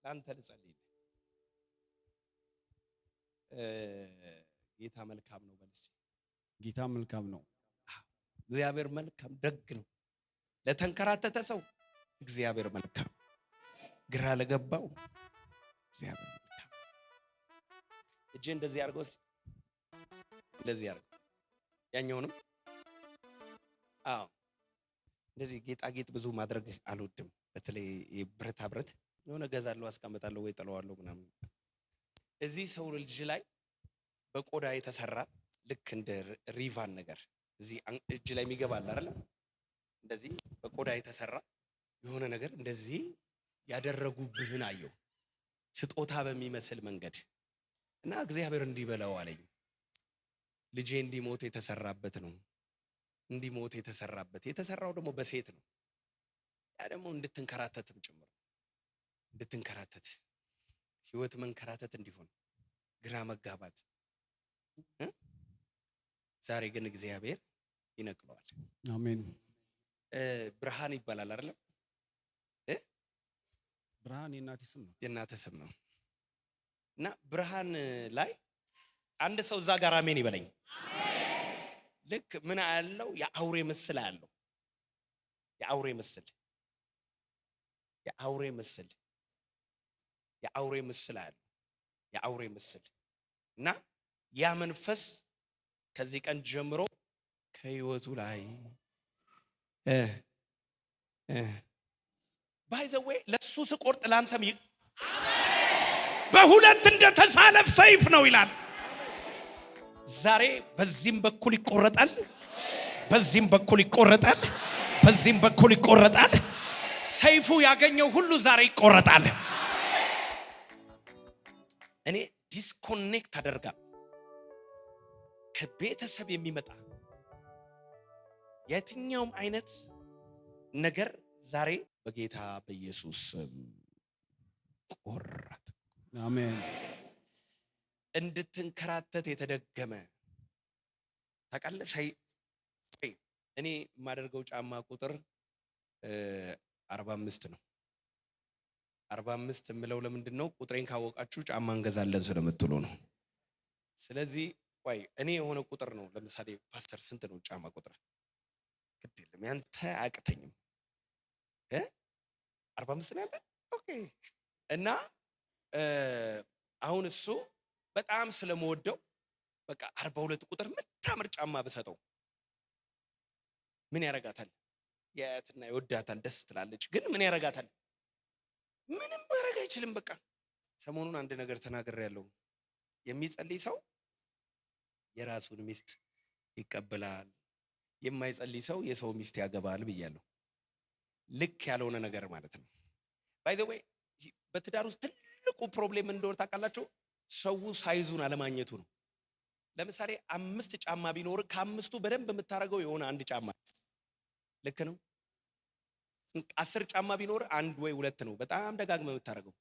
ላንተ ልጸልይ። ጌታ መልካም ነው በልስ። ጌታ መልካም ነው። እግዚአብሔር መልካም ደግ ነው። ለተንከራተተ ሰው እግዚአብሔር መልካም፣ ግራ ለገባው እግዚአብሔር መልካም። እጄ እንደዚህ አድርጎስ እንደዚህ አድርጎ ያኛውንም እንደዚህ ጌጣጌጥ ብዙ ማድረግ አልወድም። በተለይ ብረታ ብረት የሆነ ገዛለሁ አስቀምጣለሁ ወይ ጥለዋለሁ ምናምን። እዚህ ሰው ልጅ ላይ በቆዳ የተሰራ ልክ እንደ ሪቫን ነገር እዚህ እጅ ላይ የሚገባል አይደል? እንደዚህ በቆዳ የተሰራ የሆነ ነገር እንደዚህ ያደረጉብህን አየሁ፣ ስጦታ በሚመስል መንገድ እና እግዚአብሔር እንዲበላው አለኝ። ልጄ እንዲሞት የተሰራበት ነው። እንዲሞት የተሰራው ደግሞ በሴት ነው። ያ ደግሞ እንድትንከራተትም ጭምር እንድትንከራተት ህይወት መንከራተት እንዲሆን ግራ መጋባት። ዛሬ ግን እግዚአብሔር ይነቅለዋል። አሜን። ብርሃን ይባላል አይደለም? ብርሃን የእናቴ ስም ነው። የእናቴ ስም ነው። እና ብርሃን ላይ አንድ ሰው እዛ ጋር አሜን ይበለኝ። ልክ ምን አለው? የአውሬ ምስል አለው። የአውሬ ምስል አለው። የአውሬ ምስል እና ያ መንፈስ ከዚህ ቀን ጀምሮ ከህይወቱ ላይ ባይዘዌ ለሱ ስቆርጥ ላንተም በሁለት እንደተሳለ ሰይፍ ነው ይላል። ዛሬ በዚህም በኩል ይቆረጣል፣ በዚህም በኩል ይቆረጣል፣ በዚህም በኩል ይቆረጣል። ሰይፉ ያገኘው ሁሉ ዛሬ ይቆረጣል። እኔ ዲስኮኔክት አደርጋለሁ ከቤተሰብ የሚመጣ የትኛውም አይነት ነገር ዛሬ በጌታ በኢየሱስ ስም ቆረጥ። አሜን። እንድትንከራተት የተደገመ ታውቃለህ። እኔ የማደርገው ጫማ ቁጥር 45 ነው። 45 የምለው ለምንድን ነው? ቁጥሬን ካወቃችሁ ጫማ እንገዛለን ስለምትሉ ነው። ስለዚህ ቆይ እኔ የሆነ ቁጥር ነው። ለምሳሌ ፓስተር ስንት ነው ጫማ ቁጥር? ግድ የለም ያንተ አያቅተኝም። 45 ነው ያንተ። ኦኬ። እና አሁን እሱ በጣም ስለምወደው በቃ 42 ቁጥር ምታምር ጫማ ብሰጠው ምን ያረጋታል? ያያትና ይወዳታል፣ ደስ ትላለች። ግን ምን ያረጋታል? ምንም ማድረግ አይችልም። በቃ ሰሞኑን አንድ ነገር ተናግሬያለሁ። የሚጸልይ ሰው የራሱን ሚስት ይቀበላል፣ የማይጸልይ ሰው የሰው ሚስት ያገባል ብያለሁ። ልክ ያልሆነ ነገር ማለት ነው። ባይ ዘ ዌይ በትዳር ውስጥ ትልቁ ፕሮብሌም እንደሆነ ታውቃላችሁ? ሰው ሳይዙን አለማግኘቱ ነው። ለምሳሌ 5 ጫማ ቢኖር ከአምስቱ በደንብ የምታደርገው የሆነ አንድ ጫማ ልክ ነው። 10 ጫማ ቢኖር 1 ወይ 2 ነው በጣም ደጋግመህ የምታደርገው።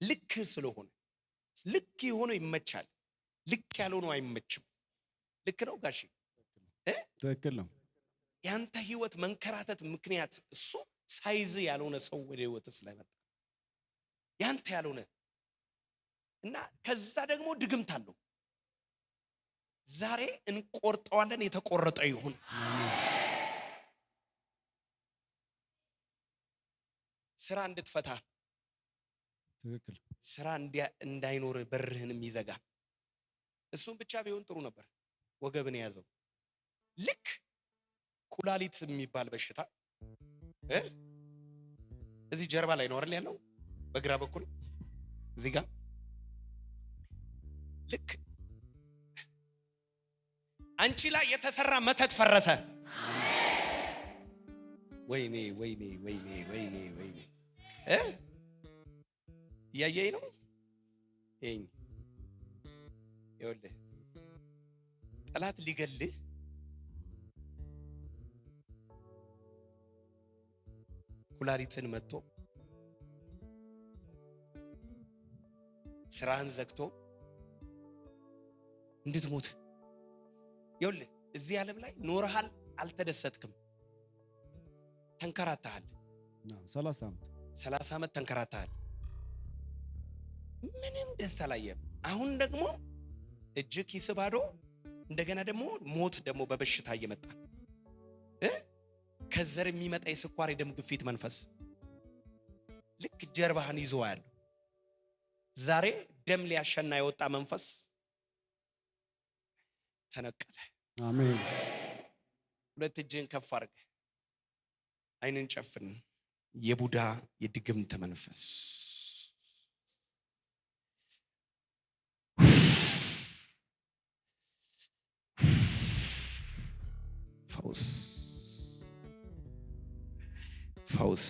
ልክ ስለሆነ ልክ የሆነው ይመቻል፣ ልክ ያልሆነው አይመችም። ልክ ነው ጋሺ? ትክክል ነው። ያንተ ህይወት መንከራተት ምክንያት እሱ ሳይዝ ያልሆነ ሰው ወደ ህይወት ስለመጣ ያንተ ያልሆነ እና ከዛ ደግሞ ድግምት አለው። ዛሬ እንቆርጠዋለን። የተቆረጠ ይሁን። ስራ እንድትፈታ፣ ትክክል። ስራ እንዳይኖር በርህንም ይዘጋ። እሱም ብቻ ቢሆን ጥሩ ነበር። ወገብን የያዘው ልክ ኩላሊት የሚባል በሽታ እዚህ ጀርባ ላይ ነው አይደል ያለው? በግራ በኩል እዚህ ጋር ልክ አንቺ ላይ የተሰራ መተት ፈረሰ። ወይኔ ወይኔ ወይኔ ወይኔ ወይኔ እያየኝ ነው። ይኸውልህ ጠላት ሊገልህ ኩላሊትን መጥቶ ስራህን ዘግቶ እንድትሞት። ይኸውልህ እዚህ ዓለም ላይ ኖርሃል፣ አልተደሰትክም፣ ተንከራተሃል። 30 ዓመት ተንከራተሃል። ምንም ደስታ አላየም። አሁን ደግሞ እጅ ኪስ ባዶ፣ እንደገና ደግሞ ሞት ደግሞ በበሽታ እየመጣ ከዘር የሚመጣ የስኳር የደም ግፊት መንፈስ ልክ ጀርባህን ይዞ ያለው ዛሬ ደም ሊያሸና የወጣ መንፈስ ተነቀለ። አሜን። ሁለት እጅን ከፍ አድርግ፣ አይንን ጨፍን። የቡዳ የድግምት መንፈስ ፈውስ ፈውስ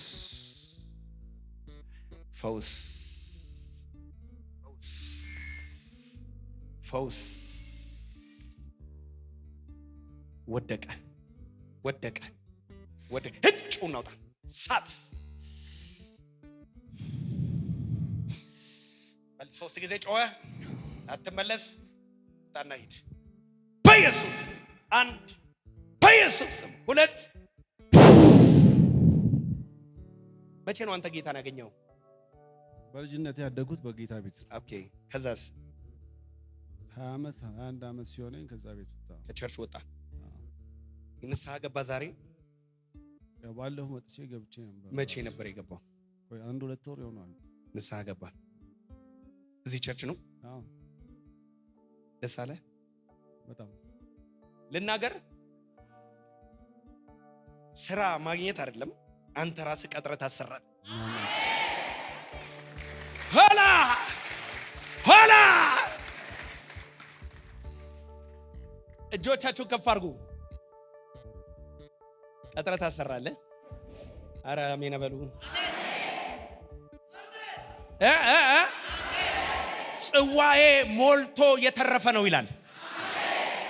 ፈውስ ፈውስ ወደቀ ወደቀ ወደቀ። እጩን አውጣ ሳት በል። 3 ጊዜ ጮኸ፣ አትመለስ። ጣና ሂድ በኢየሱስ 1 በኢየሱስ 2። መቼ ነው አንተ ጌታን ያገኘው? በልጅነት ያደጉት በጌታ ቤት። ኦኬ። ከዛስ 20 ዓመት 21 ዓመት ሲሆነኝ ከዛ ቤት ወጣ፣ ከቸርች ወጣ። ንስሐ ገባ። ዛሬ ያው ባለፈው መጥቼ ገብቼ ነበር። መቼ ነበር የገባው? ወይ 1-2 ወር ይሆናል። ንስሐ ገባ። እዚህ ቸርች ነው? አዎ። ደስ አለ በጣም። ልናገር፣ ስራ ማግኘት አይደለም፣ አንተ ራስህ ቀጥረህ ታሰራለህ። ሆላ ሆላ እጆቻችሁን ከፍ አድርጉ። ቀጥረህ ታሰራለህ። ኧረ አሜን በሉ። ጽዋዬ ሞልቶ የተረፈ ነው ይላል።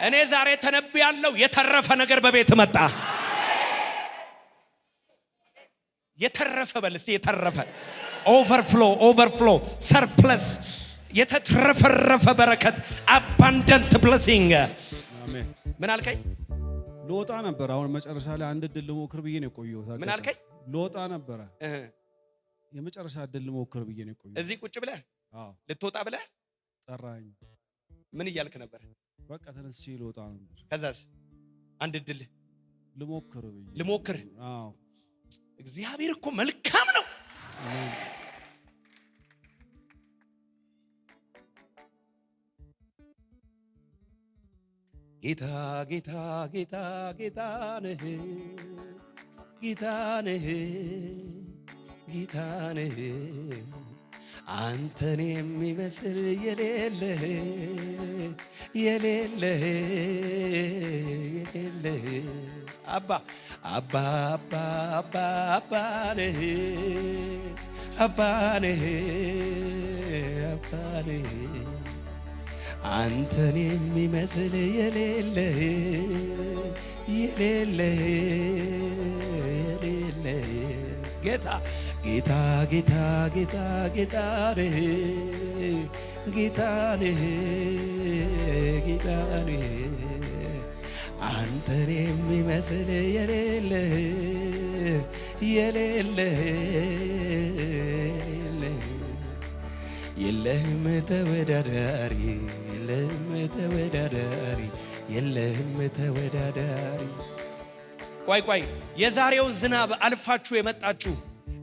እኔ ዛሬ ተነብያለሁ። የተረፈ ነገር በቤት መጣ። የተረፈ በል እስቲ፣ የተረፈ ኦቨርፍሎ ኦቨርፍሎ ሰርፕለስ፣ የተትረፈረፈ በረከት፣ አባንደንት ብሌሲንግ። አሜን። ምን አልከኝ? ልወጣ ነበር። አሁን መጨረሻ ላይ አንድ እድል ልሞክር ብዬ ነው የቆየሁት። ምን አልከኝ? ልወጣ ነበር። የመጨረሻ እድል ልሞክር ብዬ ነው የቆየሁት። እዚህ ቁጭ ብለህ አዎ፣ ልትወጣ ብለህ ጠራኝ። ምን እያልክ ነበር? በቃ ተነስቼ ልወጣ ነበር። ከዛስ አንድ እድል ልሞክር ብዬ ልሞክር። አዎ። እግዚአብሔር እኮ መልካም ነው። አሜን። ጌታ ጌታ ጌታ ጌታ ነህ፣ ጌታ ነህ፣ ጌታ ነህ። አንተን የሚመስል የሌለህ የሌለህ የሌለህ አባ አባ አባ አባ አባ ነህ፣ አባ ነህ፣ አባ ነህ። አንተን የሚመስል የሌለህ የሌለህ የሌለህ ጌታ ጌታ ጌታ ጌታ ጌታ ነህ፣ ጌታ ነህ፣ ጌታ ነህ። አንተን የሚመስል የሌለህ የሌለህ የለህም ተወዳዳሪ፣ የለህም ተወዳዳሪ፣ የለህም ተወዳዳሪ። ቆይ የዛሬውን ዝናብ አልፋችሁ የመጣችሁ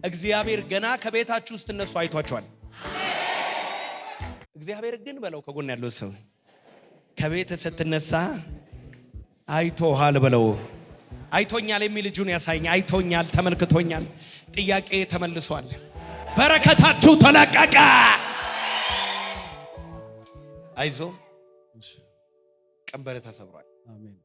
እግዚአብሔር ገና ከቤታችሁ ውስጥ እነሱ አይቷቸዋል። እግዚአብሔር ግን በለው ከጎን ያለው ሰው ከቤት ስትነሳ አይቶሃል በለው። አይቶኛል የሚል እጁን ያሳየኝ። አይቶኛል፣ ተመልክቶኛል። ጥያቄ ተመልሷል። በረከታችሁ ተለቀቀ። አይዞ ቀንበር ተሰብሯል። አሜን።